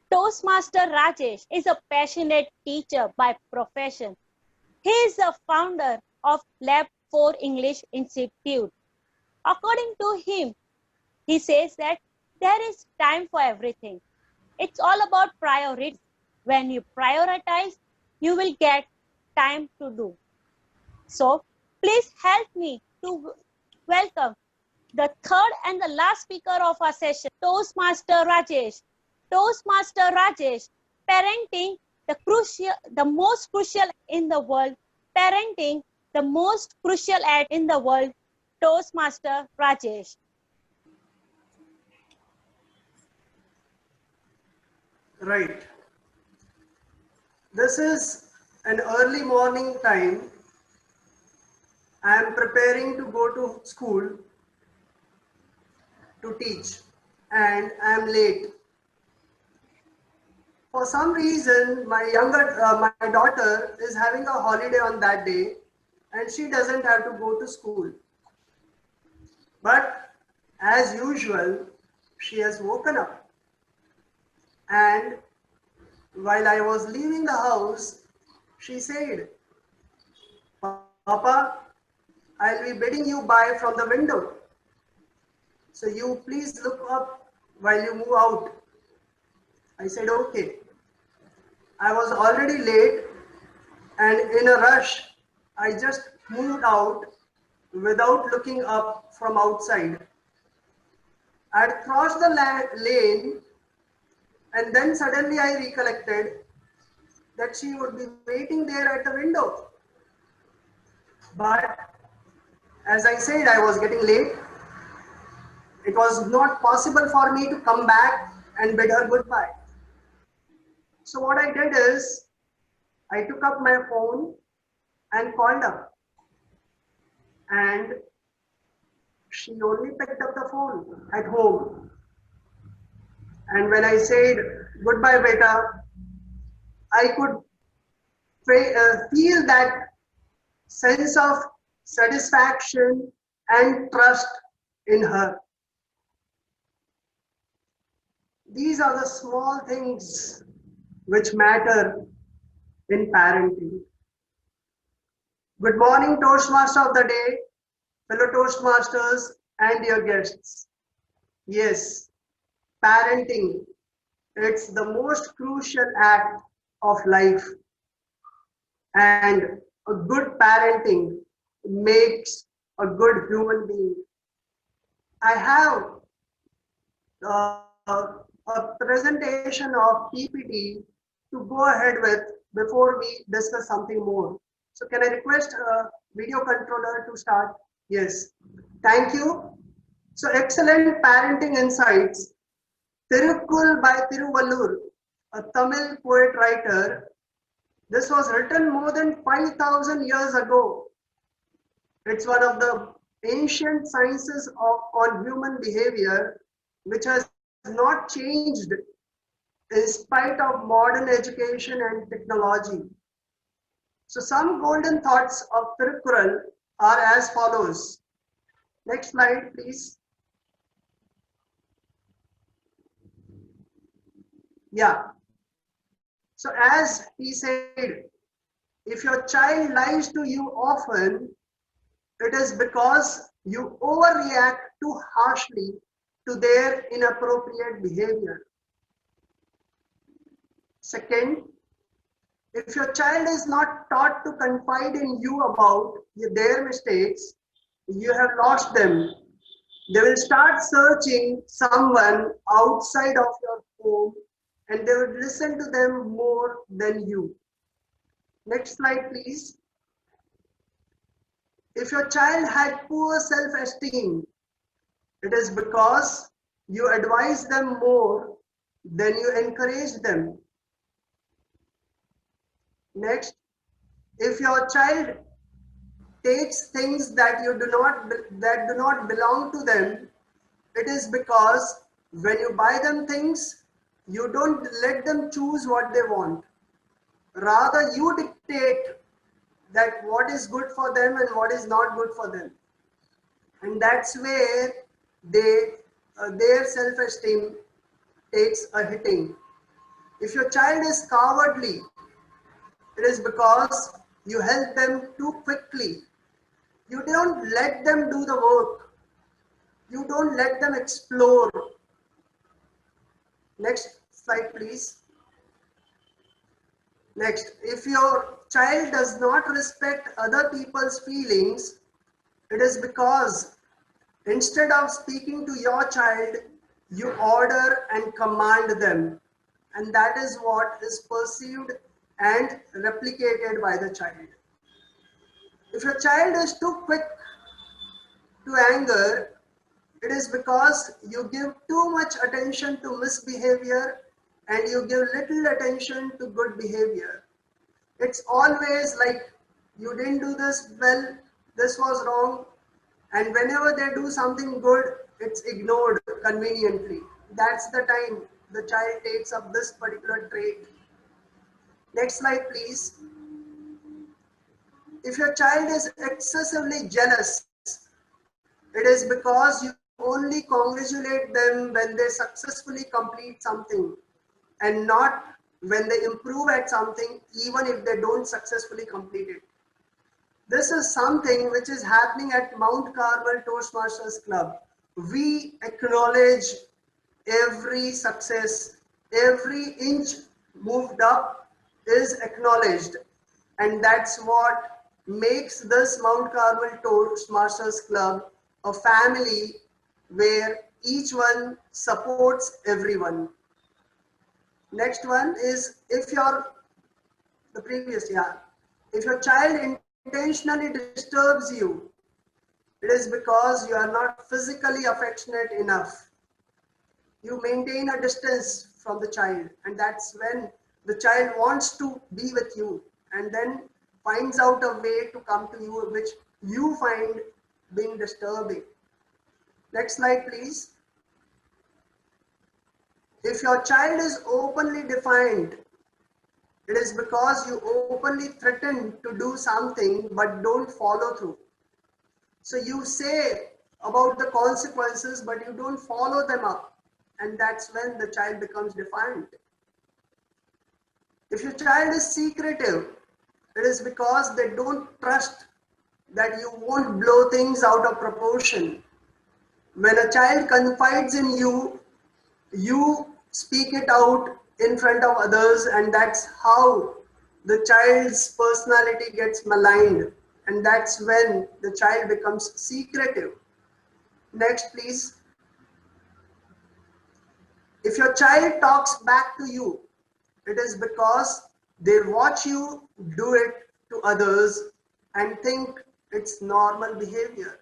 Toastmaster Rajesh is a passionate teacher by profession. He is the founder of Lab 4 English Institute. According to him, he says that there is time for everything. It's all about priorities. When you prioritize, you will get time to do. So please help me to welcome the third and the last speaker of our session, Toastmaster Rajesh. Toastmaster Rajesh, parenting the most crucial in the world, parenting the most crucial act in the world, Toastmaster Rajesh. Right. This is an early morning time. I am preparing to go to school to teach and I am late. For some reason, my daughter is having a holiday on that day and she doesn't have to go to school. But as usual, she has woken up and while I was leaving the house, she said, Papa, I'll be bidding you bye from the window. So you please look up while you move out. I said, okay. I was already late and in a rush, I just moved out without looking up from outside. I had crossed the lane and then suddenly I recollected that she would be waiting there at the window. But as I said, I was getting late. It was not possible for me to come back and bid her goodbye. So what I did is, I took up my phone and called her. And she only picked up the phone at home. And when I said, goodbye beta, I could feel that sense of satisfaction and trust in her. These are the small things which matter in parenting. Good morning, Toastmaster of the day, fellow Toastmasters and dear guests. Yes, parenting, it's the most crucial act of life. And a good parenting makes a good human being. I have a presentation of PPT to go ahead with before we discuss something more. So can I request a video controller to start? Yes, thank you. So excellent parenting insights. Tirukkural by Tiruvallur, a Tamil poet writer. This was written more than 5,000 years ago. It's one of the ancient sciences on human behavior, which has not changed in spite of modern education and technology. So some golden thoughts of Tirukkural are as follows. Next slide, please. Yeah. So as he said, if your child lies to you often, it is because you overreact too harshly to their inappropriate behavior. Second, if your child is not taught to confide in you about their mistakes, you have lost them. They will start searching someone outside of your home and they would listen to them more than you. Next slide, please. If your child had poor self-esteem, it is because you advise them more than you encourage them. Next, if your child takes things that do not belong to them, it is because when you buy them things, you don't let them choose what they want. Rather, you dictate that what is good for them and what is not good for them. And that's where their self-esteem takes a hitting. If your child is cowardly, it is because you help them too quickly. You don't let them do the work. You don't let them explore. Next slide, please. Next, if your child does not respect other people's feelings, it is because instead of speaking to your child, you order and command them. And that is what is perceived and replicated by the child. If your child is too quick to anger, it is because you give too much attention to misbehavior and you give little attention to good behavior. It's always like, you didn't do this well, this was wrong, and whenever they do something good, it's ignored conveniently. That's the time the child takes up this particular trait. Next slide, please. If your child is excessively jealous, it is because you only congratulate them when they successfully complete something and not when they improve at something, even if they don't successfully complete it. This is something which is happening at Mount Carmel Toastmasters Club. We acknowledge every success, every inch moved up is acknowledged. And that's what makes this Mount Carmel Toastmasters Club a family where each one supports everyone. Next one is, if your child intentionally disturbs you, it is because you are not physically affectionate enough. You maintain a distance from the child, and that's when the child wants to be with you and then finds out a way to come to you, which you find being disturbing. Next slide, please. If your child is openly defiant, it is because you openly threaten to do something but don't follow through. So you say about the consequences, but you don't follow them up. And that's when the child becomes defiant. If your child is secretive, it is because they don't trust that you won't blow things out of proportion. When a child confides in you, you speak it out in front of others, and that's how the child's personality gets maligned, and that's when the child becomes secretive. Next, please. If your child talks back to you, it is because they watch you do it to others and think it's normal behavior.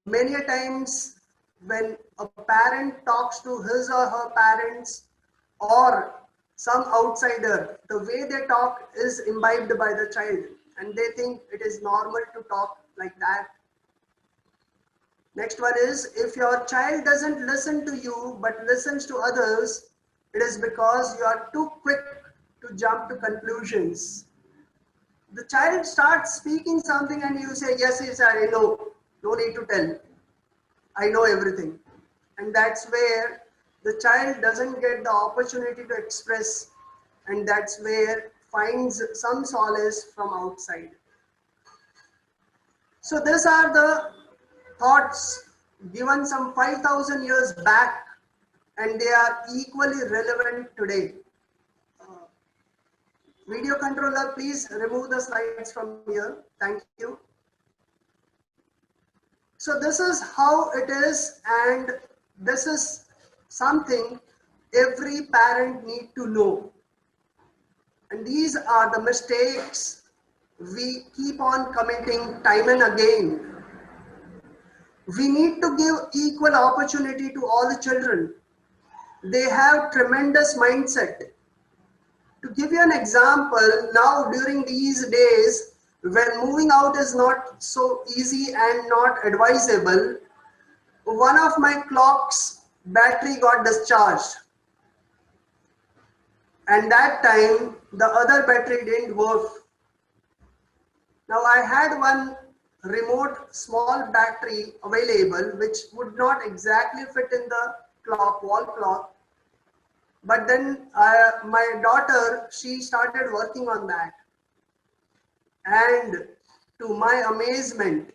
Many a times when a parent talks to his or her parents or some outsider, the way they talk is imbibed by the child and they think it is normal to talk like that. Next one is, if your child doesn't listen to you but listens to others, it is because you are too quick to jump to conclusions. The child starts speaking something and you say, yes, yes, I know, no need to tell. I know everything. And that's where the child doesn't get the opportunity to express, and that's where finds some solace from outside. So these are the thoughts given some 5,000 years back, and they are equally relevant today. Video controller, please remove the slides from here. Thank you. So this is how it is, and this is something every parent need to know. And these are the mistakes we keep on committing time and again. We need to give equal opportunity to all the children. They have tremendous mindset. To give you an example, now during these days, when moving out is not so easy and not advisable, one of my clock's battery got discharged. And that time, the other battery didn't work. Now I had one remote small battery available, which would not exactly fit in the clock, wall clock. But then my daughter, she started working on that. And to my amazement,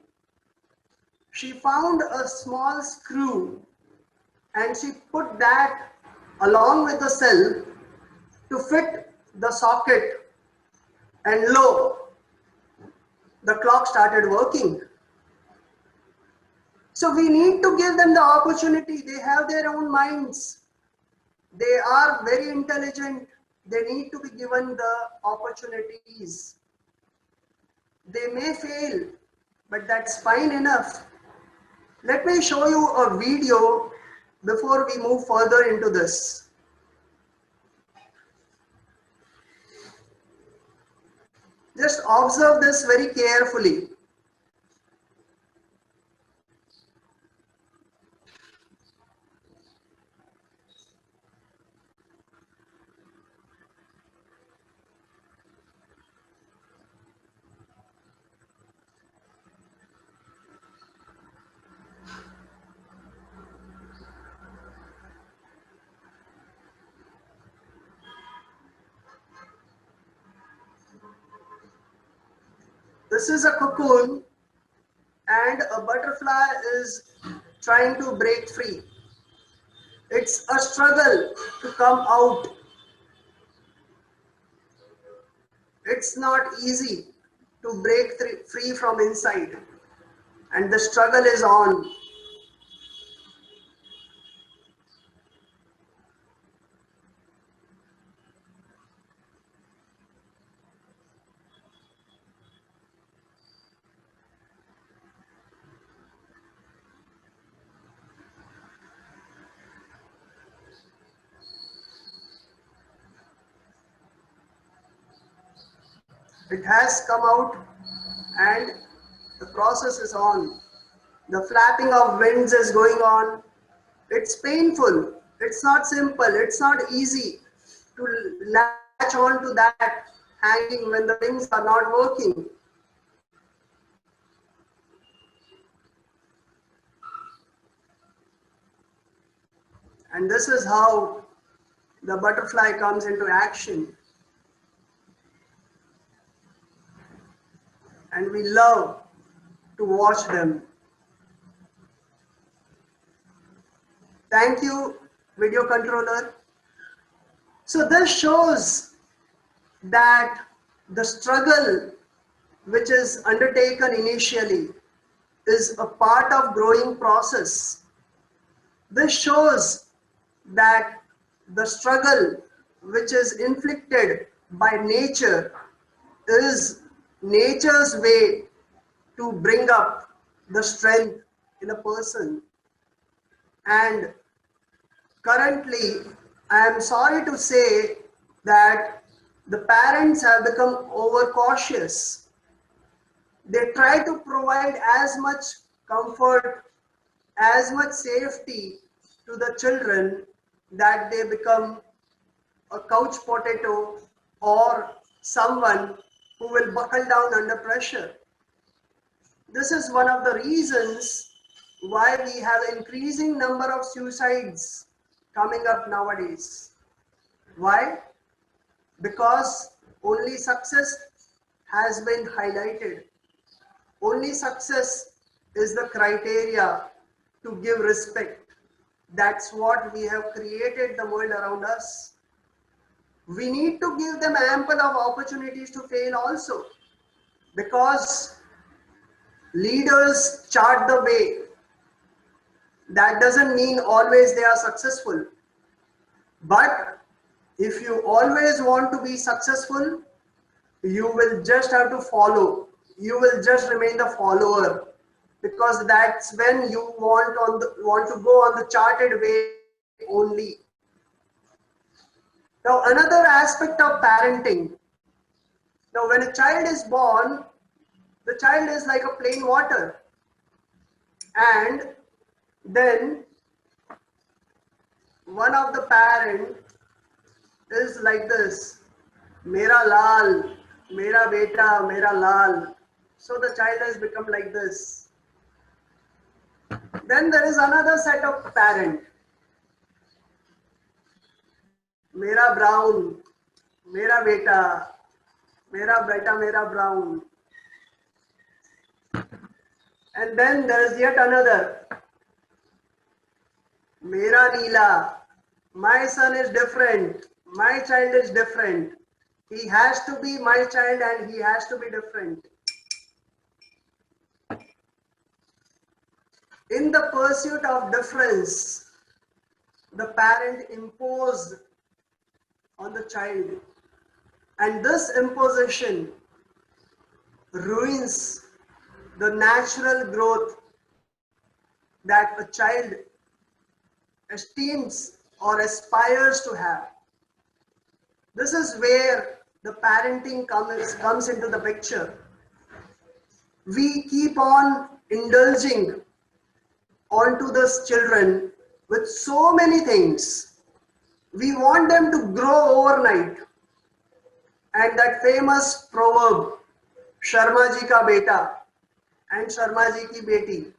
she found a small screw and she put that along with the cell to fit the socket, and lo, the clock started working. So we need to give them the opportunity. They have their own minds. They are very intelligent. They need to be given the opportunities. They may fail, but that's fine enough. Let me show you a video before we move further into this. Just observe this very carefully. This is a cocoon and a butterfly is trying to break free. It's a struggle to come out. It's not easy to break free from inside, and the struggle is on. It has come out and the process is on. The flapping of wings is going on. It's painful. It's not simple. It's not easy to latch on to that hanging when the wings are not working. And this is how the butterfly comes into action. And we love to watch them. Thank you, video controller. So this shows that the struggle which is undertaken initially is a part of growing process. This shows that the struggle which is inflicted by nature is nature's way to bring up the strength in a person. And currently, I am sorry to say that the parents have become overcautious. They try to provide as much comfort, as much safety to the children that they become a couch potato or someone who will buckle down under pressure. This is one of the reasons why we have an increasing number of suicides coming up nowadays. Why? Because only success has been highlighted. Only success is the criteria to give respect. That's what we have created the world around us. We need to give them ample of opportunities to fail also, because leaders chart the way. That doesn't mean always they are successful. But if you always want to be successful, you will just have to follow. You will just remain the follower, because that's when you want to go on the charted way only. Now, another aspect of parenting. Now, when a child is born, the child is like a plain water. And then one of the parent is like this, Mera lal, mera beta, mera lal. So the child has become like this. Then there is another set of parent. मेरा brown, मेरा बेटा, मेरा बेटा, मेरा brown. And then there's yet another. Mera Neela. My son is different. My child is different. He has to be my child and he has to be different. In the pursuit of difference, the parent imposed on the child. And this imposition ruins the natural growth that a child esteems or aspires to have. This is where the parenting comes into the picture. We keep on indulging onto these children with so many things. We want them to grow overnight. And that famous proverb, Sharma ji ka beta and Sharma ji ki beti.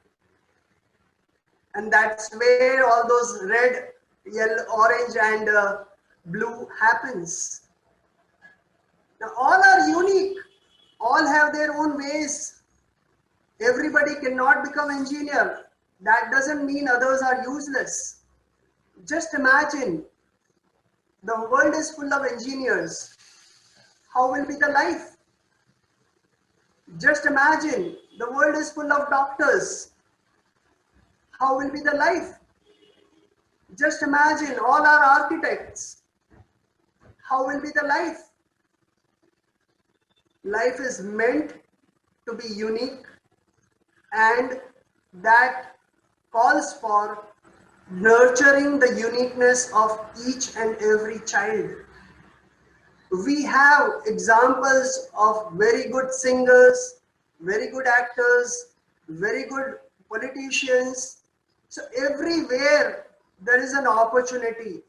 And that's where all those red, yellow, orange and blue happens. Now all are unique, all have their own ways. Everybody cannot become engineer. That doesn't mean others are useless. Just imagine, the world is full of engineers. How will be the life? Just imagine, the world is full of doctors. How will be the life? Just imagine, all are architects. How will be the life? Life is meant to be unique, and that calls for nurturing the uniqueness of each and every child. We have examples of very good singers, very good actors, very good politicians. So everywhere there is an opportunity.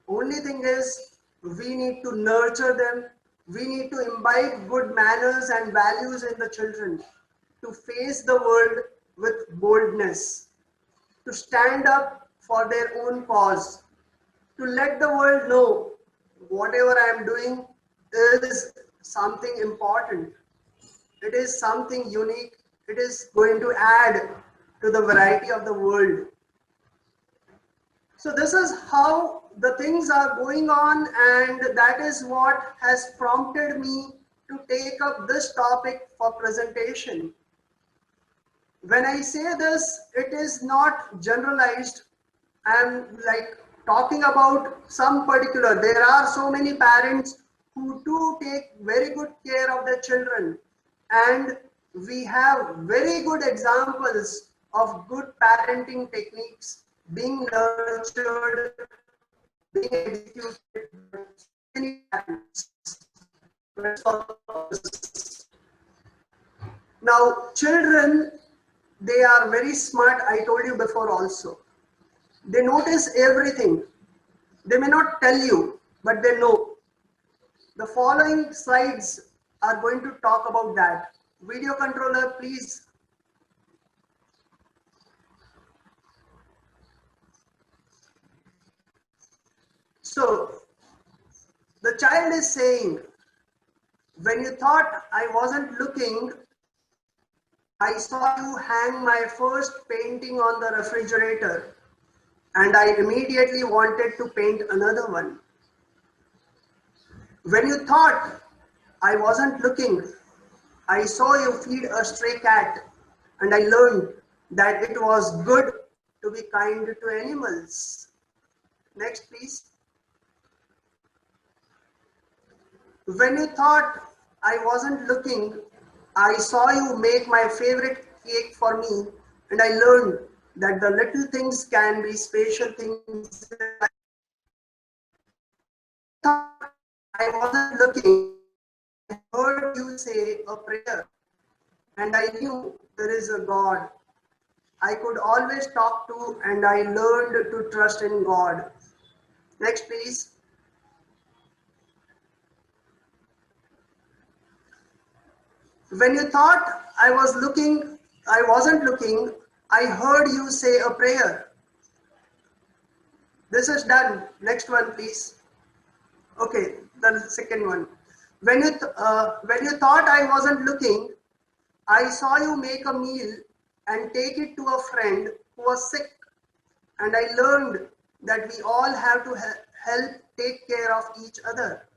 Only thing is, we need to nurture them. We need to imbibe good manners and values in the children to face the world with boldness, to stand up for their own cause, to let the world know whatever I am doing is something important. It is something unique. It is going to add to the variety of the world. So this is how the things are going on, and that is what has prompted me to take up this topic for presentation. When I say this, it is not generalized. I am like talking about some particular. There are so many parents who do take very good care of their children, and we have very good examples of good parenting techniques being nurtured, being executed by many parents. Now, children, they are very smart. I told you before also. They notice everything. They may not tell you, but they know. The following slides are going to talk about that. Video controller, please. So, the child is saying, when you thought I wasn't looking, I saw you hang my first painting on the refrigerator, and I immediately wanted to paint another one. When you thought I wasn't looking, I saw you feed a stray cat, and I learned that it was good to be kind to animals. Next, please. When you thought I wasn't looking, I saw you make my favorite cake for me, and I learned that the little things can be special things. I wasn't looking. I heard you say a prayer, and I knew there is a God I could always talk to, and I learned to trust in God. Next, please. When you thought I wasn't looking, I heard you say a prayer. This is done. Next one, please. Okay, the second one. When you thought I wasn't looking, I saw you make a meal and take it to a friend who was sick, and I learned that we all have to help take care of each other.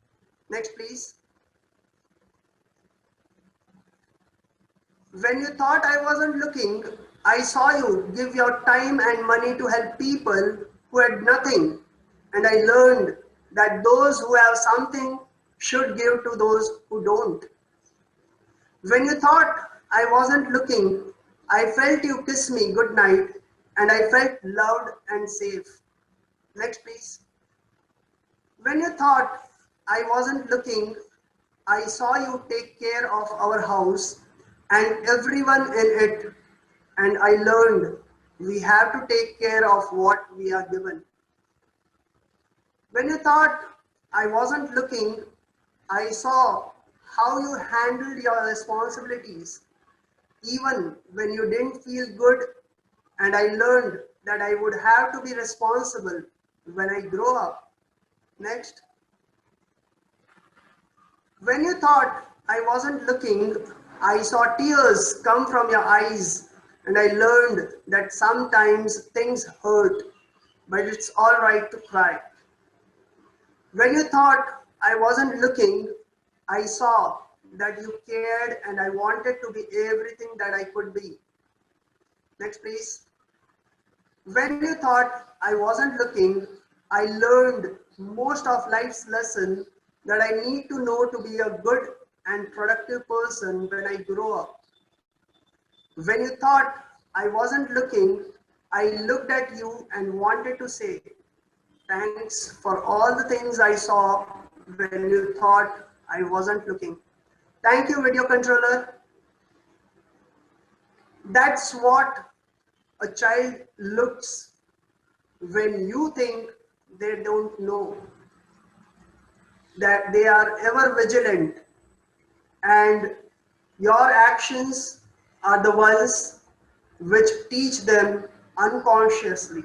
Next, please. When you thought I wasn't looking, I saw you give your time and money to help people who had nothing, and I learned that those who have something should give to those who don't. When you thought I wasn't looking, I felt you kiss me goodnight, and I felt loved and safe. Next, please. When you thought I wasn't looking, I saw you take care of our house and everyone in it, and I learned we have to take care of what we are given. When you thought I wasn't looking, I saw how you handled your responsibilities even when you didn't feel good, and I learned that I would have to be responsible when I grow up. Next. When you thought I wasn't looking, I saw tears come from your eyes, and I learned that sometimes things hurt, but it's all right to cry. When you thought I wasn't looking, I saw that you cared and I wanted to be everything that I could be. Next, please. When you thought I wasn't looking, I learned most of life's lesson that I need to know to be a good and productive person when I grow up. When you thought I wasn't looking, I looked at you and wanted to say, thanks for all the things I saw when you thought I wasn't looking. Thank you, video controller. That's what a child looks when you think they don't know, that they are ever vigilant, and your actions are the ones which teach them unconsciously,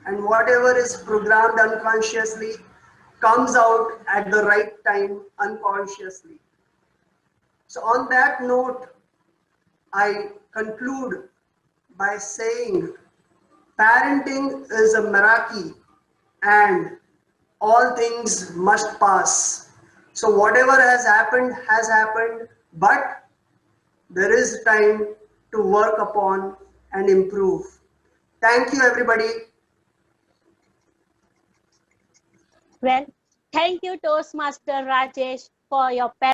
and whatever is programmed unconsciously comes out at the right time unconsciously. So on that note, I conclude by saying parenting is a miracle and all things must pass. So whatever has happened, but there is time to work upon and improve. Thank you, everybody. Well, thank you, Toastmaster Rajesh, for your